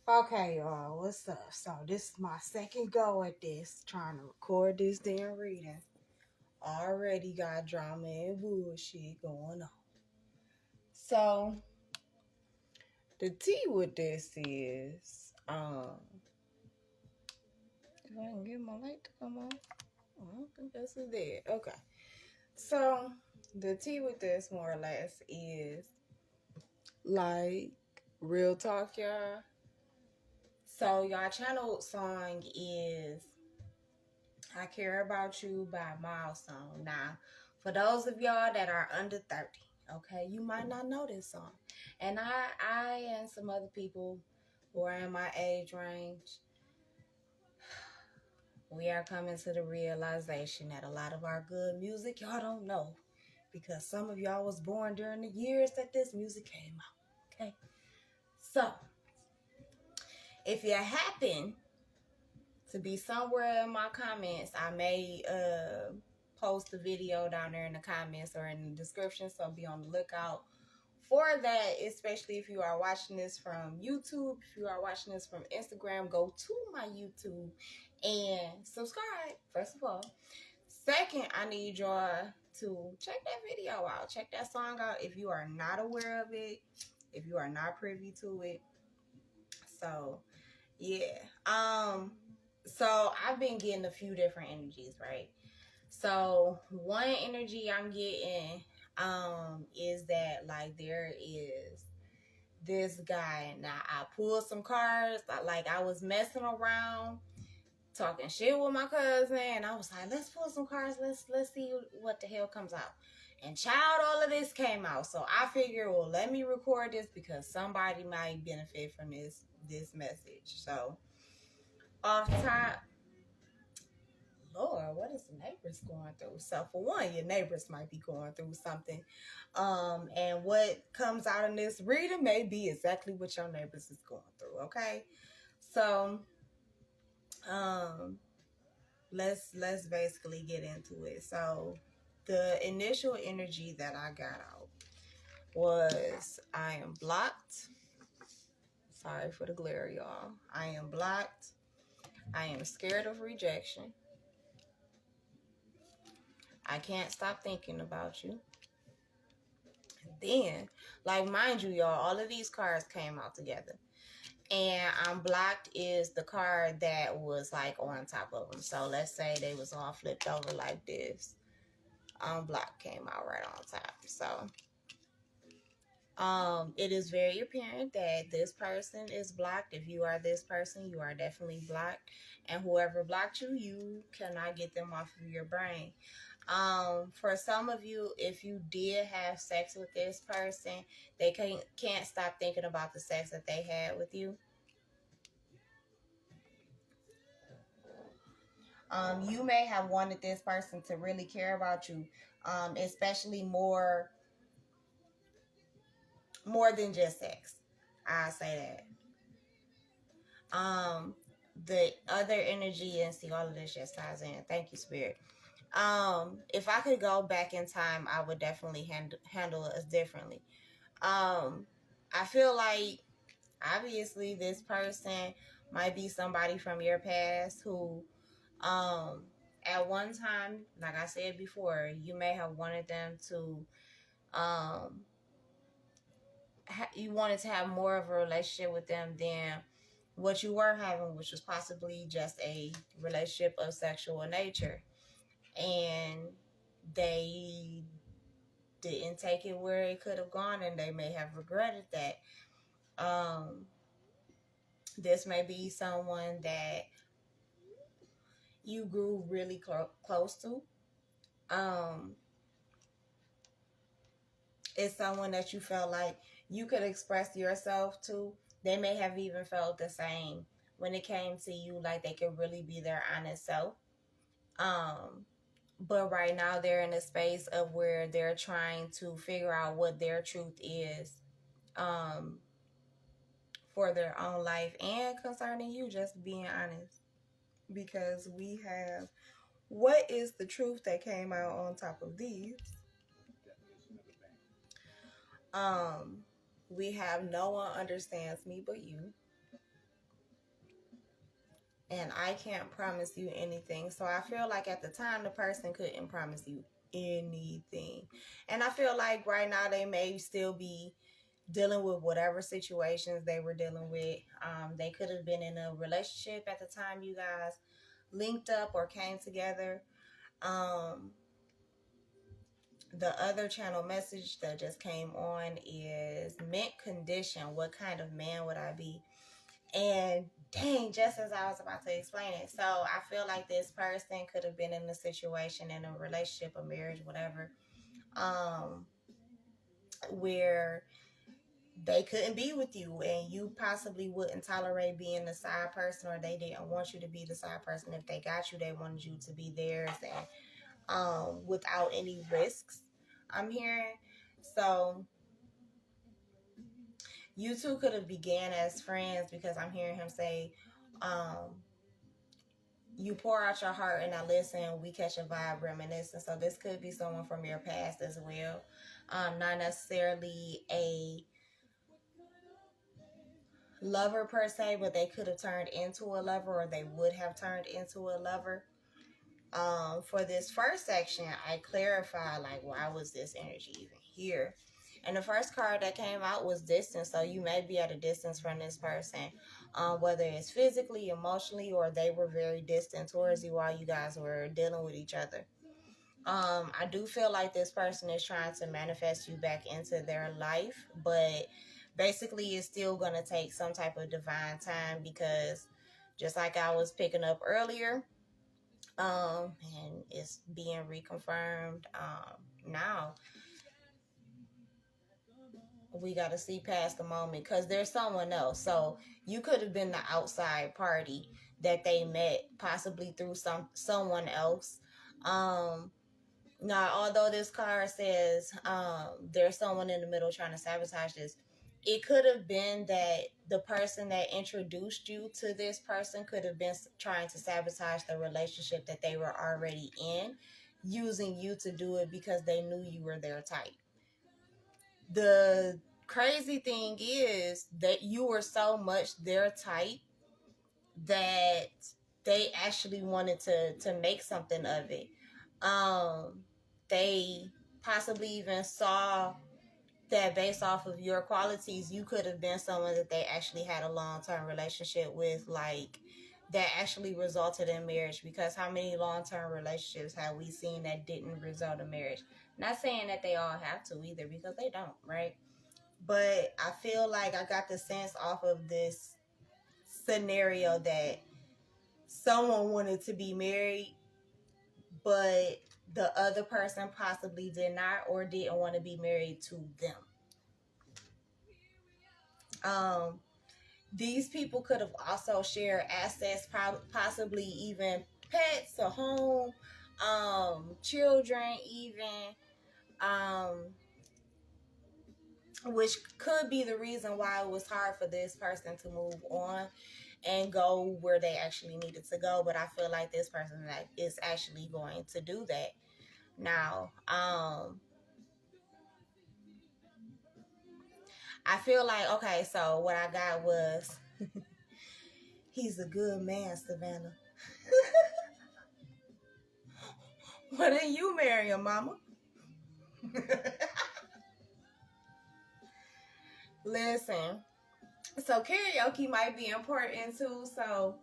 Okay, y'all, what's up? So this is my second go at this, trying to record this damn reading. Already got drama and bullshit going on. So the tea with this is, if I can get my light to come on, I don't think that's it there. Okay, so the tea with this more or less is like real talk, y'all. So y'all channel song is I Care About You by Milestone. Now, for those of y'all that are under 30, okay, you might not know this song. And I and some other people who are in my age range, we are coming to the realization that a lot of our good music y'all don't know. Because some of y'all was born during the years that this music came out. Okay. So if you happen to be somewhere in my comments, I may post the video down there in the comments or in the description, so be on the lookout for that, especially if you are watching this from YouTube. If you are watching this from Instagram, go to my YouTube and subscribe, first of all. Second, I need y'all to check that video out, check that song out if you are not aware of it, if you are not privy to it. So yeah. So I've been getting a few different energies, right? So one energy I'm getting is that like there is this guy. Now I pulled some cards, like I was messing around talking shit with my cousin, and I was like, let's pull some cards, let's see what the hell comes out. And child, all of this came out. So I figured, well, let me record this because somebody might benefit from this message. So off top, Lord, what is the neighbors going through? So for one, your neighbors might be going through something. And what comes out in this reading may be exactly what your neighbors is going through. Okay. So let's basically get into it. So the initial energy that I got out was I am blocked. Sorry for the glare, y'all. I am blocked. I am scared of rejection. I can't stop thinking about you. Then, like, mind you, y'all, all of these cards came out together. And blocked is the card that was like on top of them. So let's say they was all flipped over like this. Blocked came out right on top. So it is very apparent that this person is blocked. If you are this person, you are definitely blocked. And whoever blocked you, you cannot get them off of your brain. For some of you, if you did have sex with this person, they can't stop thinking about the sex that they had with you. You may have wanted this person to really care about you, especially more than just sex. I say that. The other energy, and see, all of this just ties in. Thank you, Spirit. If I could go back in time, I would definitely handle us differently. I feel like obviously this person might be somebody from your past who at one time, like I said before, you may have wanted them to you wanted to have more of a relationship with them than what you were having, which was possibly just a relationship of sexual nature, and they didn't take it where it could have gone, and they may have regretted that. This may be someone that you grew really close to. It's someone that you felt like you could express yourself to. They may have even felt the same when it came to you, like they could really be their honest self. But right now they're in a space of where they're trying to figure out what their truth is for their own life and concerning you, just being honest. Because we have, what is the truth that came out on top of these? We have no one understands me but you. and I can't promise you anything. So I feel like at the time the person couldn't promise you anything. And I feel like right now they may still be dealing with whatever situations they were dealing with. They could have been in a relationship at the time you guys linked up or came together. The other channel message that just came on is mint condition. What kind of man would I be? And dang, just as I was about to explain it. So I feel like this person could have been in a situation, in a relationship, a marriage, whatever, where they couldn't be with you and you possibly wouldn't tolerate being the side person, or they didn't want you to be the side person. If they got you, they wanted you to be theirs, and without any risks, I'm hearing. So you two could have began as friends, because I'm hearing him say, you pour out your heart and I listen, we catch a vibe reminiscing. So this could be someone from your past as well. Not necessarily a lover per se, but they could have turned into a lover, or they would have turned into a lover. For this first section, I clarify, like, why was this energy even here? And the first card that came out was distance. So you may be at a distance from this person, whether it's physically, emotionally, or they were very distant towards you while you guys were dealing with each other. I do feel like this person is trying to manifest you back into their life, but basically it's still going to take some type of divine time, because just like I was picking up earlier, and it's being reconfirmed now, we got to see past the moment, because there's someone else. So you could have been the outside party that they met, possibly through someone else. Now, although this card says there's someone in the middle trying to sabotage this, it could have been that the person that introduced you to this person could have been trying to sabotage the relationship that they were already in, using you to do it because they knew you were their type. The crazy thing is that you were so much their type that they actually wanted to make something of it. They possibly even saw that based off of your qualities, you could have been someone that they actually had a long-term relationship with, like that actually resulted in marriage. Because how many long-term relationships have we seen that didn't result in marriage? Not saying that they all have to either, because they don't, right? But I feel like I got the sense off of this scenario that someone wanted to be married, but the other person possibly did not, or didn't want to be married to them. These people could have also shared assets, possibly even pets, a home, children even, which could be the reason why it was hard for this person to move on and go where they actually needed to go. But I feel like this person is actually going to do that now. I feel like, okay, so what I got was he's a good man, Savannah. Why didn't you marry him, mama? Listen, so karaoke might be important too. So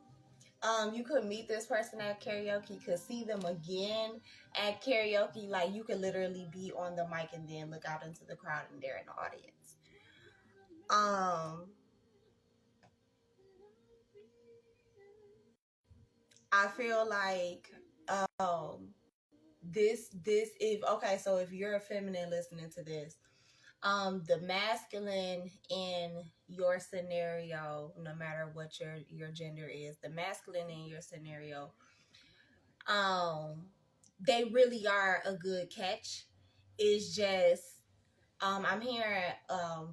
you could meet this person at karaoke, could see them again at karaoke. Like, you could literally be on the mic and then look out into the crowd and they're in the audience. I feel like this if okay, so if you're a feminine listening to this, the masculine in your scenario, no matter what your gender is, the masculine in your scenario, they really are a good catch. It's just I'm hearing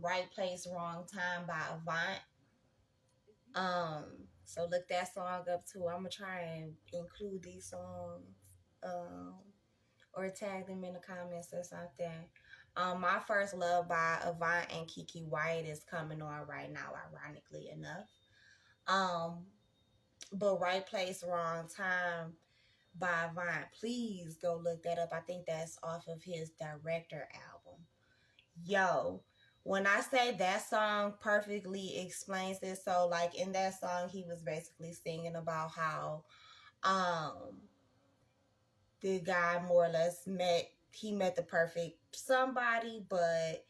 Right Place Wrong Time by Avant. So look that song up too. I'm gonna try and include these songs, or tag them in the comments or something. My First Love by Avant and Kiki White is coming on right now, ironically enough. But Right Place, Wrong Time by Vine. Please go look that up. I think that's off of his Director album. Yo, when I say that song perfectly explains this, so like in that song, he was basically singing about how um the guy more or less met the perfect somebody, but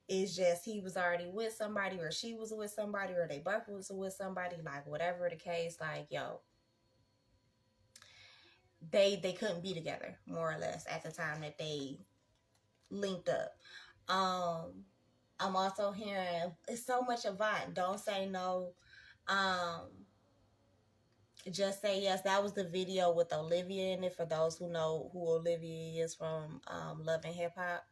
it's just he was already with somebody, or she was with somebody, or they both was with somebody, like whatever the case, like yo, they couldn't be together more or less at the time that they linked up. I'm also hearing it's so much Avant. Don't say no. Just say yes. That was the video with Olivia in it. For those who know who Olivia is from Love and Hip Hop.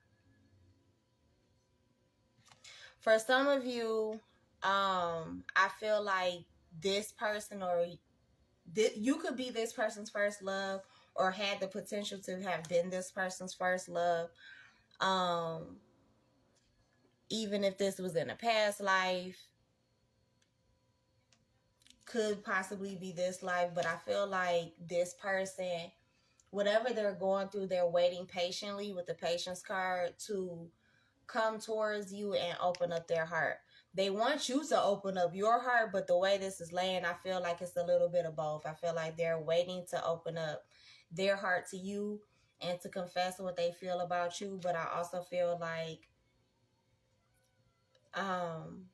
For some of you, I feel like this person or you could be this person's first love, or had the potential to have been this person's first love. Um, Even if this was in a past life, could possibly be this life, but I feel like this person, whatever they're going through, they're waiting patiently with the patience card to come towards you and open up their heart. They want you to open up your heart, but the way this is laying, I feel like it's a little bit of both. I feel like they're waiting to open up their heart to you and to confess what they feel about you, but I also feel like um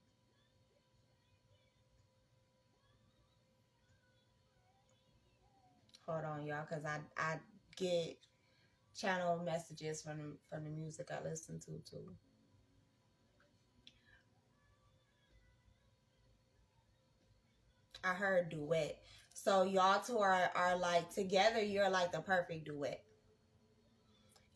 hold on y'all, because I get channel messages from the music I listen to too. I heard duet. So y'all two are like together, you're like the perfect duet.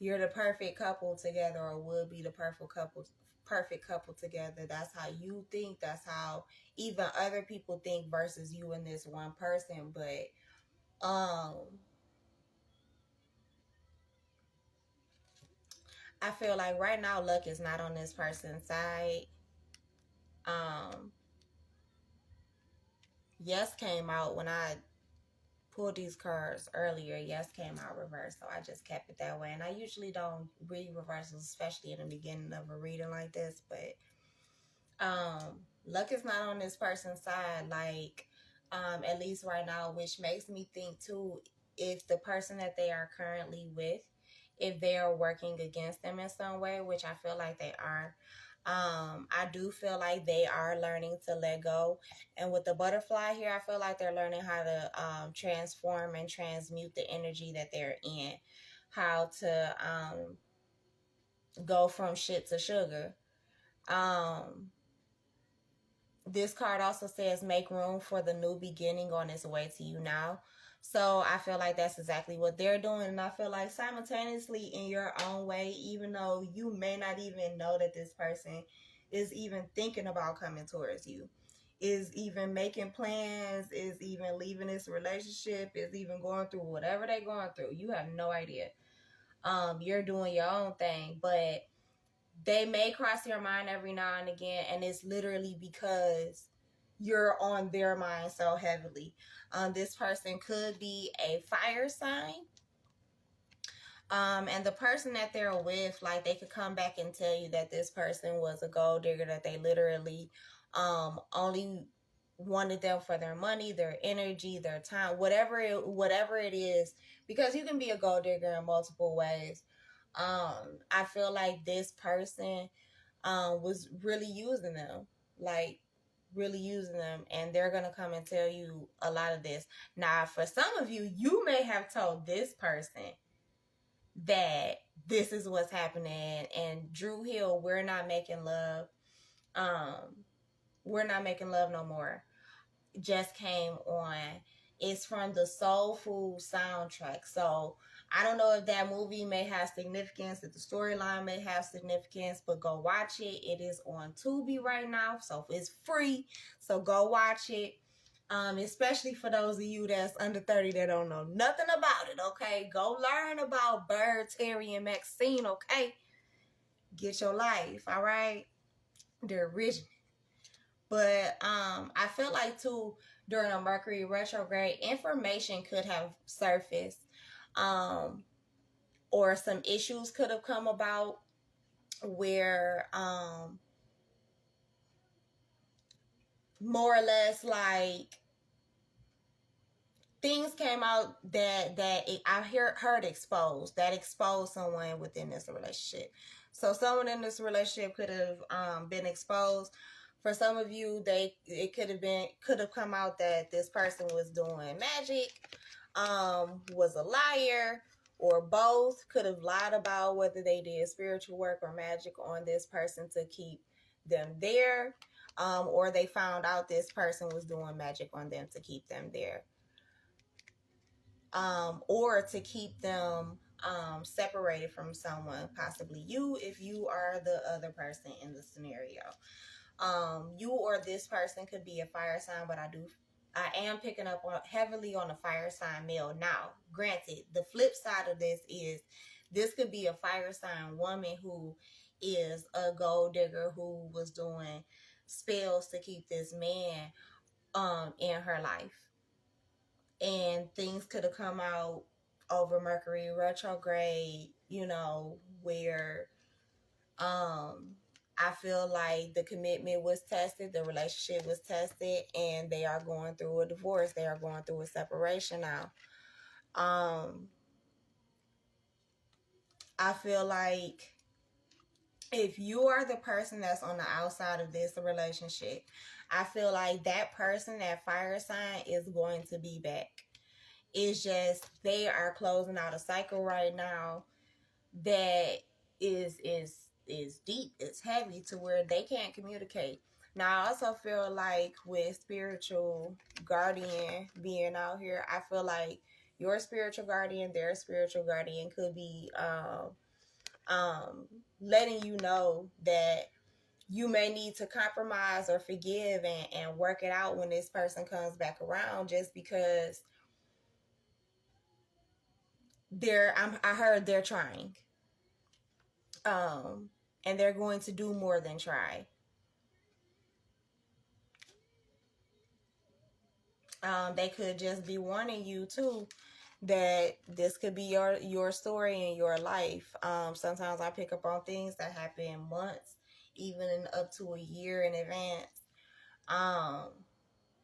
You're the perfect couple together, or would be the perfect couple together. That's how you think, that's how even other people think versus you and this one person. But I feel like right now luck is not on this person's side. Um yes came out when I pulled these cards earlier. Yes came out reversed, so I just kept it that way. And I usually don't read reversals, especially in the beginning of a reading like this, but luck is not on this person's side, like at least right now, which makes me think too, if the person that they are currently with, if they are working against them in some way, which I feel like they are. I do feel like they are learning to let go. And with the butterfly here, I feel like they're learning how to transform and transmute the energy that they're in, how to go from shit to sugar. This card also says make room for the new beginning on its way to you now. So I feel like that's exactly what they're doing. And I feel like simultaneously in your own way, even though you may not even know that this person is even thinking about coming towards you, is even making plans, is even leaving this relationship, is even going through whatever they're going through. You have no idea. You're doing your own thing, but they may cross your mind every now and again, and it's literally because you're on their mind so heavily. This person could be a fire sign. And the person that they're with, like, they could come back and tell you that this person was a gold digger, that they literally only wanted them for their money, their energy, their time, whatever it is, because you can be a gold digger in multiple ways. I feel like this person was really using them, like really using them, and they're gonna come and tell you a lot of this. Now, for some of you, you may have told this person that this is what's happening, and Drew Hill, we're not making love. We're not making love no more. Just came on. It's from the Soul Food soundtrack. So I don't know if that movie may have significance, if the storyline may have significance, but go watch it. It is on Tubi right now, so it's free. So go watch it. Especially for those of you that's under 30 that don't know nothing about it, okay? Go learn about Bird, Terry, and Maxine, okay? Get your life, all right? The original. But I feel like too, during a Mercury retrograde, information could have surfaced, or some issues could have come about where more or less like things came out I heard exposed, that exposed someone within this relationship. So someone in this relationship could have been exposed. For some of you, it could have come out that this person was doing magic, was a liar, or both. Could have lied about whether they did spiritual work or magic on this person to keep them there, or they found out this person was doing magic on them to keep them there. Or to keep them separated from someone, possibly you, if you are the other person in the scenario. You or this person could be a fire sign, but I am picking up heavily on the fire sign male. Now, granted, the flip side of this could be a fire sign woman who is a gold digger who was doing spells to keep this man in her life. And things could have come out over Mercury retrograde, where I feel like the commitment was tested, the relationship was tested, and they are going through a divorce. They are going through a separation now. I feel like if you are the person that's on the outside of this relationship, I feel like that person, that fire sign, is going to be back. It's just they are closing out a cycle right now that is deep, it's heavy, to where they can't communicate. Now, I also feel like with spiritual guardian being out here, I feel like your spiritual guardian, their spiritual guardian could be letting you know that you may need to compromise or forgive and work it out when this person comes back around, just because I heard they're trying. And they're going to do more than try. They could just be warning you too that this could be your story in your life. Sometimes I pick up on things that happen months, even up to a year in advance.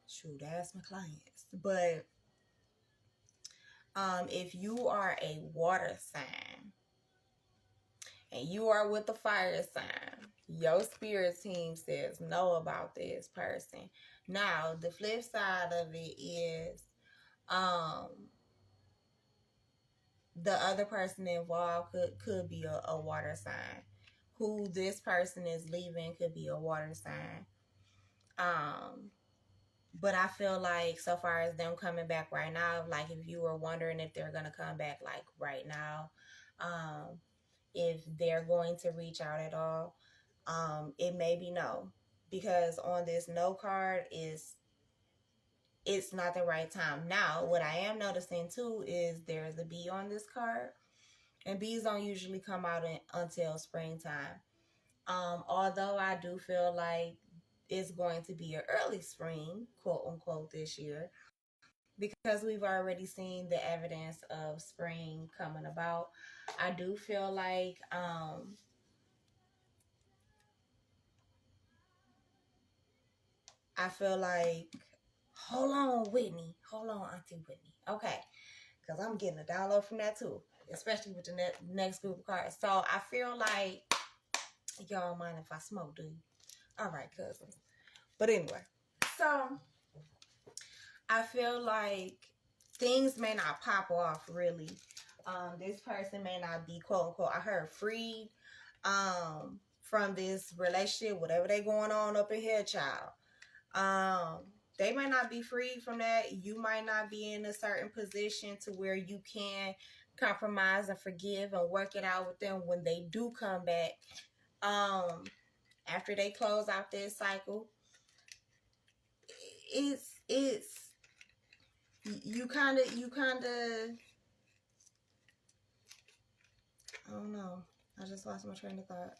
Shoot, ask my clients. But if you are a water sign and you are with the fire sign, your spirit team says no about this person. Now, the flip side of it is the other person involved could be a water sign. Who this person is leaving could be a water sign. But I feel like, so far as them coming back right now, like if you were wondering if they're going to come back like right now, if they're going to reach out at all, it may be no. Because on this no card it's not the right time. Now, what I am noticing too is there's a bee on this card. And bees don't usually come out until springtime. Although I do feel like it's going to be an early spring, quote unquote, this year, because we've already seen the evidence of spring coming about. I do feel like hold on, Whitney. Hold on, Auntie Whitney. Okay, because I'm getting a download from that too, especially with the next group of cards. So I feel like, y'all don't mind if I smoke, do you? All right, cousins. But anyway, so I feel like things may not pop off really. This person may not be, quote unquote, I heard, freed from this relationship, whatever they going on up in here, child. They might not be freed from that. You might not be in a certain position to where you can compromise and forgive and work it out with them when they do come back. After they close out this cycle, it's you kind of I don't know. I just lost my train of thought.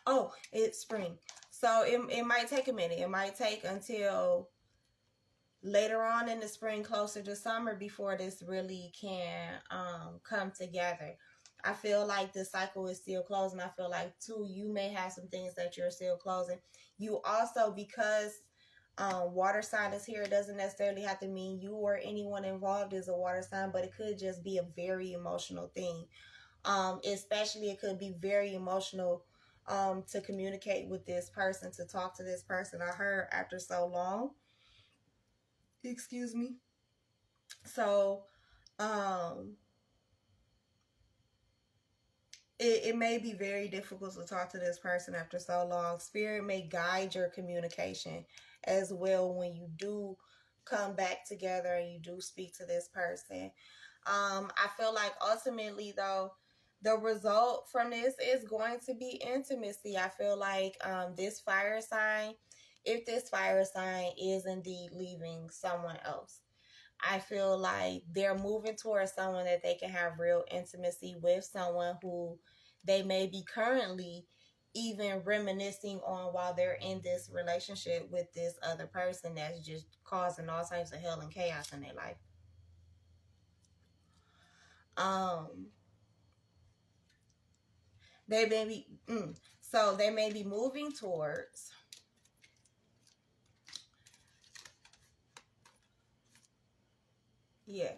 Oh, it's spring. So it might take a minute. It might take until later on in the spring, closer to summer, before this really can come together. I feel like the cycle is still closing. I feel like too, you may have some things that you're still closing. You also, because water sign is here, it doesn't necessarily have to mean you or anyone involved is a water sign, but it could just be a very emotional thing. Especially it could be very emotional to communicate with this person, to talk to this person. I heard after so long. Excuse me. So, um, it may be very difficult to talk to this person after so long. Spirit may guide your communication as well when you do come back together and you do speak to this person. I feel like ultimately, though, the result from this is going to be intimacy. I feel like this fire sign, if this fire sign is indeed leaving someone else, I feel like they're moving towards someone that they can have real intimacy with, someone who they may be currently even reminiscing on while they're in this relationship with this other person that's just causing all types of hell and chaos in their life. They may be so they may be moving towards, yeah,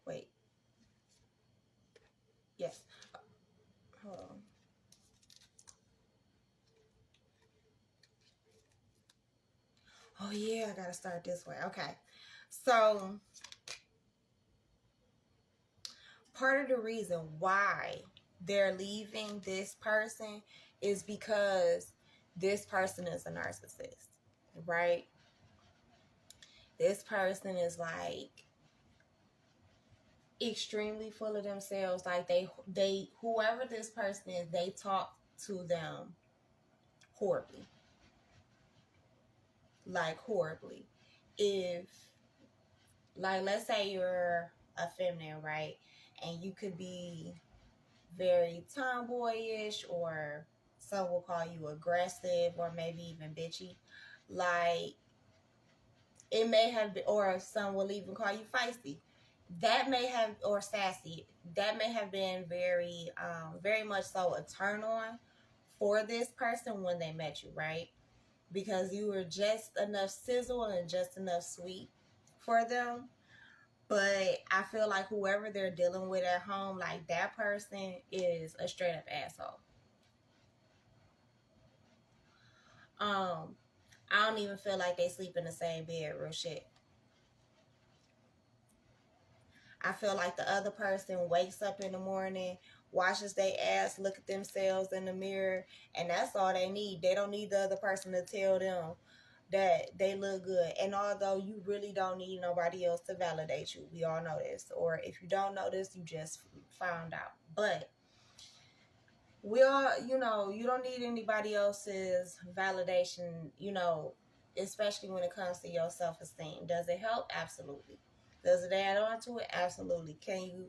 wait, yes, hold on. Oh yeah, I gotta start this way. Okay, so part of the reason why they're leaving this person is because this person is a narcissist, right? This person is like extremely full of themselves. Like they whoever this person is, they talk to them horribly. Like horribly. If, like, let's say you're a feminine, right? And you could be very tomboyish, or some will call you aggressive, or maybe even bitchy. Like, it may have been, or some will even call you feisty. That may have, or sassy. That may have been very much so a turn on for this person when they met you, right? Because you were just enough sizzle and just enough sweet for them. But I feel like whoever they're dealing with at home, like that person is a straight up asshole. I don't even feel like they sleep in the same bed, real shit. I feel like the other person wakes up in the morning, washes their ass, look at themselves in the mirror, and that's all they need. They don't need the other person to tell them that they look good. And although you really don't need nobody else to validate you, we all know this. Or if you don't know this, you just found out. But we all, you don't need anybody else's validation, especially when it comes to your self-esteem. Does it help? Absolutely. Does it add on to it? Absolutely. Can you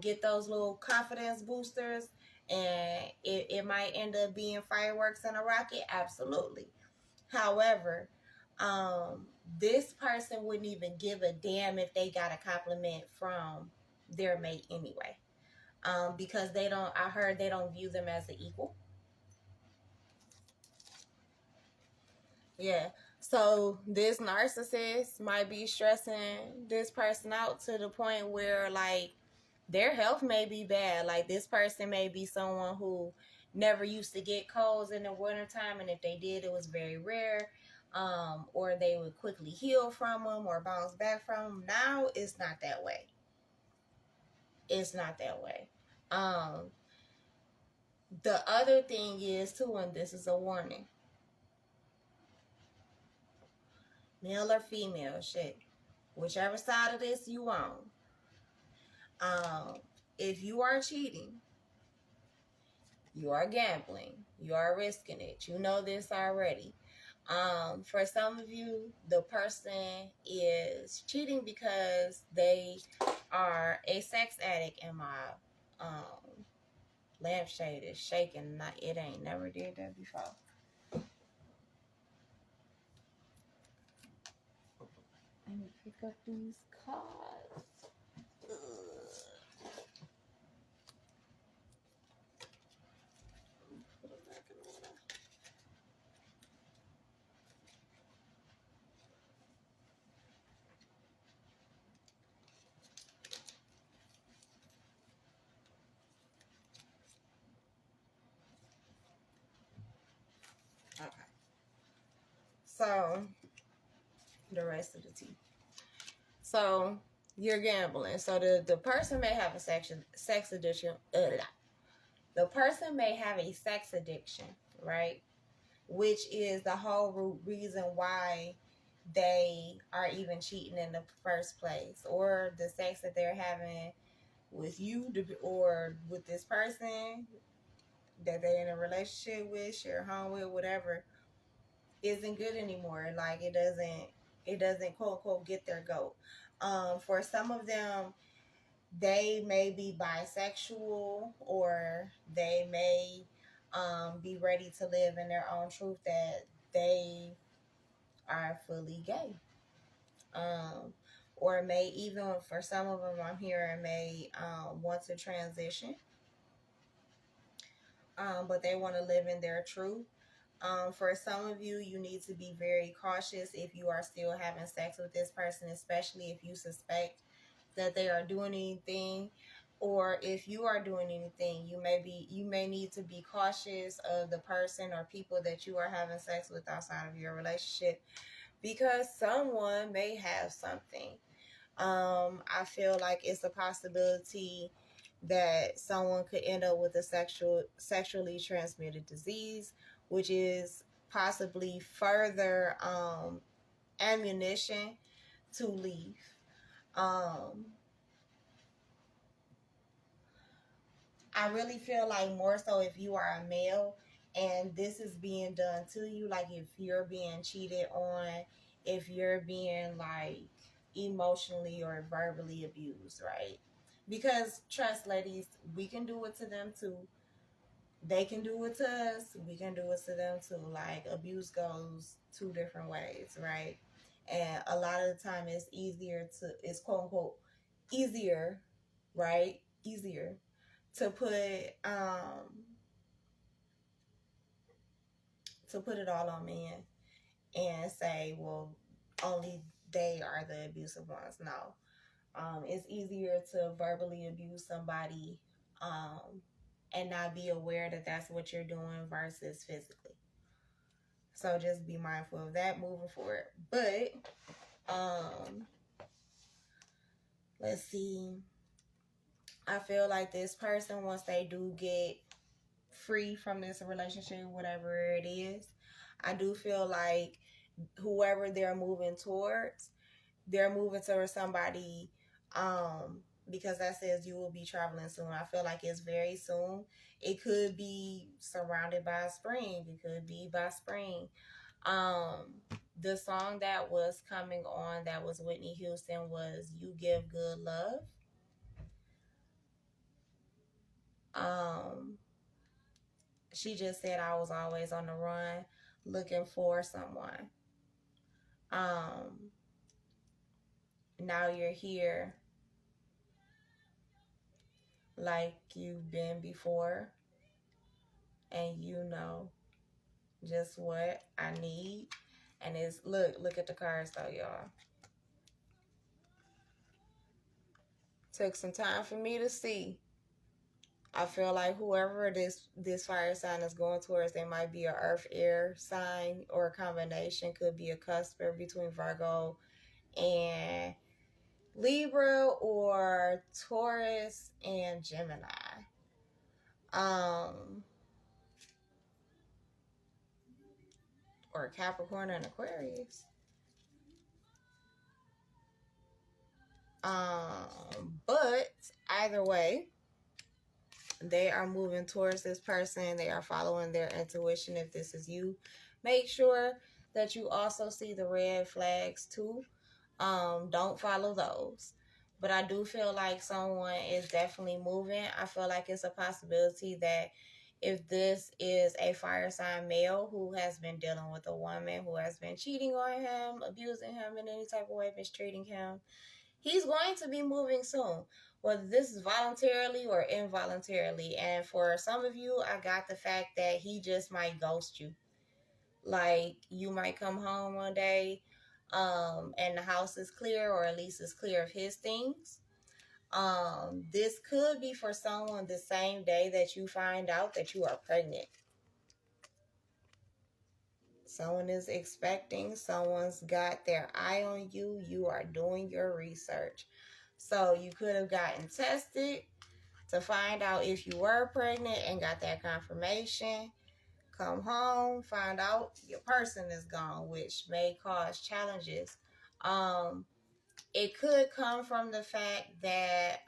get those little confidence boosters and it might end up being fireworks and a rocket? Absolutely. However, this person wouldn't even give a damn if they got a compliment from their mate anyway. Because I heard they don't view them as an equal. Yeah. So this narcissist might be stressing this person out to the point where, like, their health may be bad. Like, this person may be someone who never used to get colds in the wintertime, and if they did, it was very rare. Or they would quickly heal from them or bounce back from them. Now it's not that way. It's not that way. The other thing is too, and this is a warning, male or female, shit, whichever side of this you on. If you are cheating, you are gambling, you are risking it. You know this already. For some of you, the person is cheating because they are a sex addict, and my lampshade is shaking. It ain't never did that before. up these cards. Put them back in order. Okay. So the rest of the tea. So you're gambling. So the person may have a sex addiction. The person may have a sex addiction, right? Which is the whole root reason why they are even cheating in the first place, or the sex that they're having with you or with this person that they're in a relationship with, share a home with, whatever, isn't good anymore. Like it doesn't quote unquote get their goat. For some of them, they may be bisexual, or they may be ready to live in their own truth that they are fully gay. Or may even, for some of them I'm hearing, may want to transition, but they want to live in their truth. For some of you, you need to be very cautious if you are still having sex with this person, especially if you suspect that they are doing anything, or if you are doing anything, you may need to be cautious of the person or people that you are having sex with outside of your relationship, because someone may have something. I feel like it's a possibility that someone could end up with a sexually transmitted disease, which is possibly further ammunition to leave. I really feel like more so if you are a male and this is being done to you, like if you're being cheated on, if you're being like emotionally or verbally abused, right? Because trust, ladies, we can do it to them too. They can do it to us. We can do it to them too. Like abuse goes two different ways, right? And a lot of the time it's quote unquote easier, right? Easier to put it all on men and say, well, only they are the abusive ones. No. It's easier to verbally abuse somebody and not be aware that that's what you're doing versus physically. So just be mindful of that moving forward. But let's see. I feel like this person, once they do get free from this relationship, whatever it is, I do feel like whoever they're moving towards somebody, because that says you will be traveling soon. I feel like it's very soon. It could be surrounded by spring. It could be by spring. The song that was coming on, that was Whitney Houston, was You Give Good Love. She just said, I was always on the run looking for someone. Now you're here like you've been before, and you know just what I need. And it's look at the cards though, y'all. Took some time for me to see. I feel like whoever this fire sign is going towards, they might be an earth air sign, or a combination. Could be a cusper between Virgo and Libra, or Taurus and Gemini. Or Capricorn and Aquarius. But either way, they are moving towards this person. They are following their intuition. If this is you, make sure that you also see the red flags too. Don't follow those. But I do feel like someone is definitely moving. I feel like it's a possibility that If this is a fire sign male who has been dealing with a woman who has been cheating on him, abusing him in any type of way, mistreating him, he's going to be moving soon, whether this is voluntarily or involuntarily. And for some of you, I got the fact that he just might ghost you. Like, you might come home one day, and the house is clear, or at least it's clear of his things. This could be for someone the same day that you find out that you are pregnant. Someone is expecting, someone's got their eye on you, you are doing your research. So you could have gotten tested to find out if you were pregnant and got that confirmation. Come home, find out your person is gone, which may cause challenges. It could come from the fact that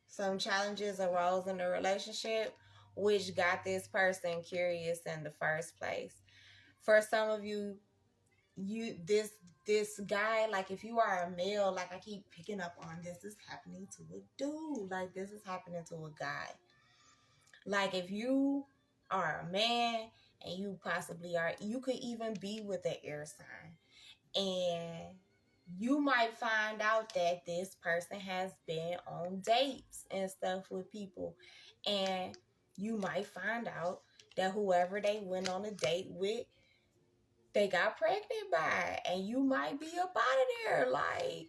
some challenges arose in the relationship, which got this person curious in the first place. For some of you, this guy, like, if you are a male, like, I keep picking up on this is happening to a dude, like, this is happening to a guy. Like, if you are a man and you possibly are, you could even be with an air sign, and you might find out that this person has been on dates and stuff with people, and you might find out that whoever they went on a date with, they got pregnant by, and you might be up out of there. Like,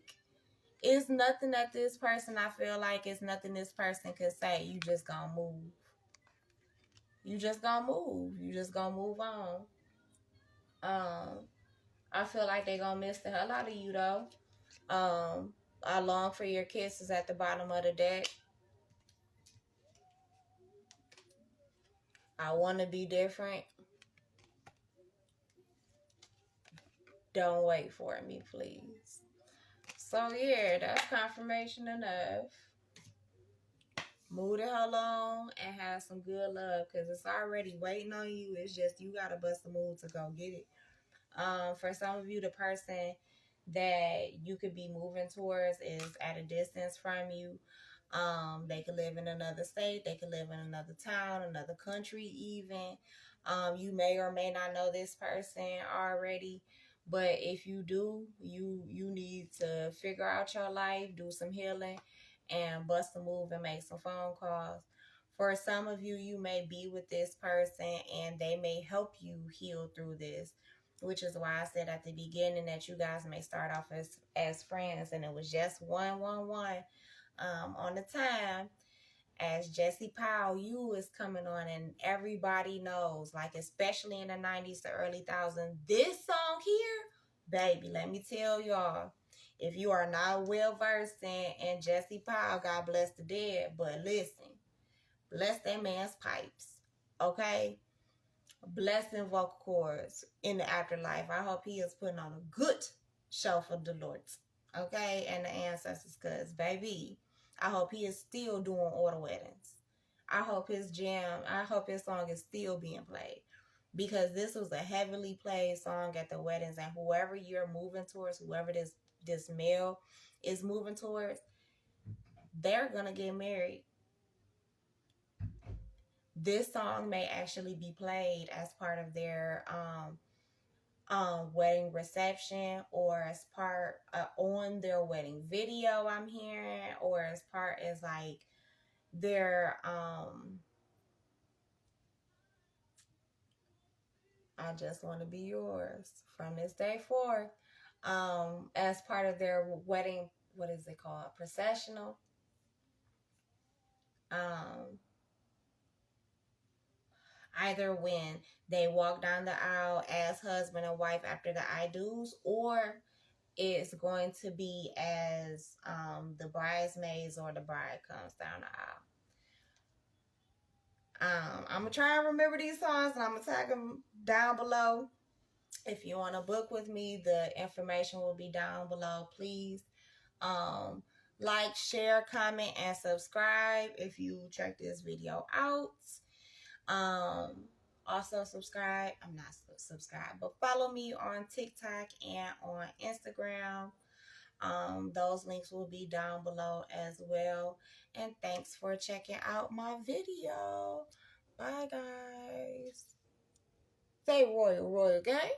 it's nothing that this person, I feel like it's nothing this person could say. You just gonna move. You just gonna move. You just gonna move on. I feel like they gonna miss the hell out of you, though. I long for your kisses at the bottom of the deck. I want to be different. Don't wait for me, please. So, yeah, that's confirmation enough. Move the hell on and have some good love, because it's already waiting on you. It's just you got to bust a move to go get it. For some of you, the person that you could be moving towards is at a distance from you. They could live in another state. They could live in another town, another country even. You may or may not know this person already. But if you do, you need to figure out your life, do some healing, and bust a move and make some phone calls. For some of you, you may be with this person and they may help you heal through this, which is why I said at the beginning that you guys may start off as friends, and it was just 111 on the time. As Jesse Powell, you is coming on, and everybody knows, like, especially in the 90s to early 2000s, this song here, baby, let me tell y'all, if you are not well versed in Jesse Powell, God bless the dead, but listen, bless that man's pipes, okay? Blessing vocal cords in the afterlife. I hope he is putting on a good show for the Lord, okay, and the ancestors, because, baby, I hope he is still doing order weddings. I hope his song is still being played, because this was a heavily played song at the weddings, and whoever you're moving towards, whoever this male is moving towards, they're gonna get married. This song may actually be played as part of their wedding reception, or as part on their wedding video, I'm hearing, or as part as like their I just want to be yours from this day forth, as part of their wedding, what is it called, processional. Either when they walk down the aisle as husband and wife after the I do's, or it's going to be as the bridesmaids or the bride comes down the aisle. I'm going to try and remember these songs, and I'm going to tag them down below. If you want to book with me, the information will be down below. Please like, share, comment, and subscribe if you check this video out. Also subscribe. I'm not subscribed, but follow me on TikTok and on Instagram. Those links will be down below as well. And thanks for checking out my video. Bye, guys. Say royal, royal, okay?